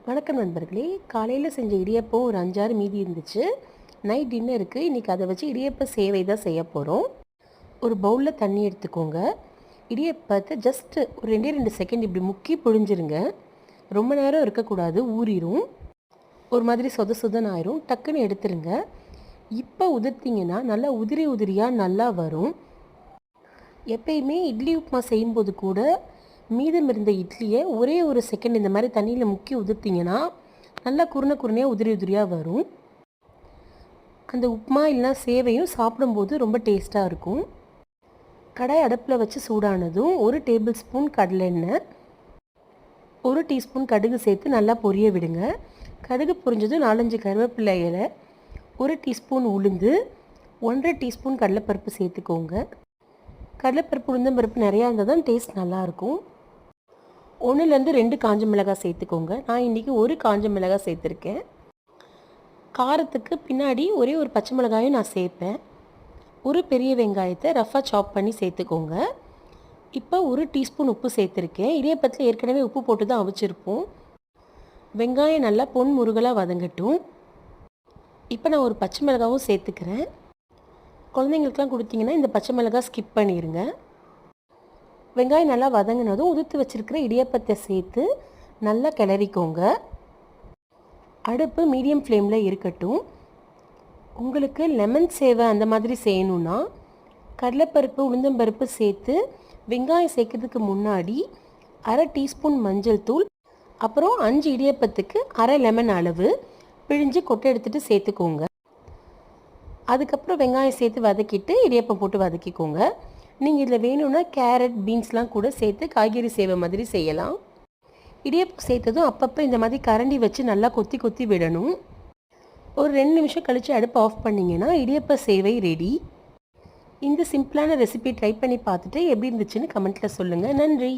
வணக்கம் நண்பர்களே. காலையில் செஞ்ச இடியப்பம் ஒரு 5-6 மீதி இருந்துச்சு. நைட் டின்னருக்கு இன்றைக்கி அதை வச்சு இடியப்ப சேவை தான் செய்ய போகிறோம். ஒரு பவுலில் தண்ணி எடுத்துக்கோங்க. இடியப்பத்தை ஜஸ்ட்டு ஒரு 2 செகண்ட் இப்படி முக்கி புழிஞ்சிருங்க. ரொம்ப நேரம் இருக்கக்கூடாது, ஊறிடும். ஒரு மாதிரி சொத சொதன்னு ஆயிரும். டக்குன்னு எடுத்துருங்க. இப்போ உதிர்த்திங்கன்னா நல்லா உதிரி உதிரியாக நல்லா வரும். எப்பயுமே இட்லி உப்புமா செய்யும்போது கூட மீதம் இருந்த இட்லியை ஒரே ஒரு செகண்ட் இந்த மாதிரி தண்ணியில் முக்கி உதிர்த்திங்கன்னா நல்லா குருணையாக உதிரி உதிரியாக வரும். அந்த உப்புமா இல்லைனா சேவையும் சாப்பிடும்போது ரொம்ப டேஸ்ட்டாக இருக்கும். கடாய் அடுப்பில் வச்சு சூடானதும் 1 டேபிள் ஸ்பூன் கடலெண்ணெய், 1 டீஸ்பூன் கடுகு சேர்த்து நல்லா பொரிய விடுங்க. கடுகு பொரிஞ்சதும் 4-5 கருவேப்பிலை இலை, 1 டீஸ்பூன் உளுந்து, 1.5 டீஸ்பூன் கடலைப்பருப்பு சேர்த்துக்கோங்க. கடலைப்பருப்பு உளுந்தம்பருப்பு நிறையா இருந்தால் தான் டேஸ்ட் நல்லாயிருக்கும். 1-2 காஞ்ச மிளகாய் சேர்த்துக்கோங்க. நான் இன்றைக்கி 1 காஞ்ச மிளகாய் சேர்த்துருக்கேன். காரத்துக்கு பின்னாடி ஒரே ஒரு பச்சை மிளகாயும் நான் சேர்ப்பேன். 1 பெரிய வெங்காயத்தை ரஃபாக சாப் பண்ணி சேர்த்துக்கோங்க. இப்போ 1 டீஸ்பூன் உப்பு சேர்த்துருக்கேன். இடியப்பத்தில் ஏற்கனவே உப்பு போட்டு தான் அவிச்சிருப்போம். வெங்காயம் நல்லா பொன் முருகலாக வதங்கட்டும். இப்போ நான் ஒரு பச்சை மிளகாவும் சேர்த்துக்கிறேன். குழந்தைங்களுக்குலாம் கொடுத்தீங்கன்னா இந்த பச்சை மிளகாய் ஸ்கிப் பண்ணிடுங்க. வெங்காயம் நல்லா வதங்கினதும் உதுத்து வச்சுருக்கிற இடியப்பத்தை சேர்த்து நல்லா கிளறிக்கோங்க. அடுப்பு மீடியம் ஃப்ளேமில் இருக்கட்டும். உங்களுக்கு லெமன் சேவை அந்த மாதிரி செய்யணுன்னா கடலைப்பருப்பு உளுந்தம்பருப்பு சேர்த்து வெங்காயம் சேர்க்கறதுக்கு முன்னாடி 1/2 டீஸ்பூன் மஞ்சள் தூள், அப்புறம் 5 இடியப்பத்துக்கு 1/2 லெமன் அளவு பிழிஞ்சு கொட்டை எடுத்துகிட்டு சேர்த்துக்கோங்க. அதுக்கப்புறம் வெங்காயம் சேர்த்து வதக்கிட்டு இடியப்பம் போட்டு வதக்கிக்கோங்க. நீங்கள் இதில் வேணும்னா கேரட் பீன்ஸ்லாம் கூட சேர்த்து காய்கறி சேவை மாதிரி செய்யலாம். இடியப்பம் சேர்த்ததும் அப்பப்போ இந்த மாதிரி கரண்டி வச்சு நல்லா கொத்தி விடணும். ஒரு 2 நிமிஷம் கழித்து அடுப்பை ஆஃப் பண்ணிங்கன்னா இடியப்ப சேவை ரெடி. இந்த சிம்பிளான ரெசிபி ட்ரை பண்ணி பார்த்துட்டு எப்படி இருந்துச்சுன்னு கமெண்ட்டில் சொல்லுங்கள். நன்றி.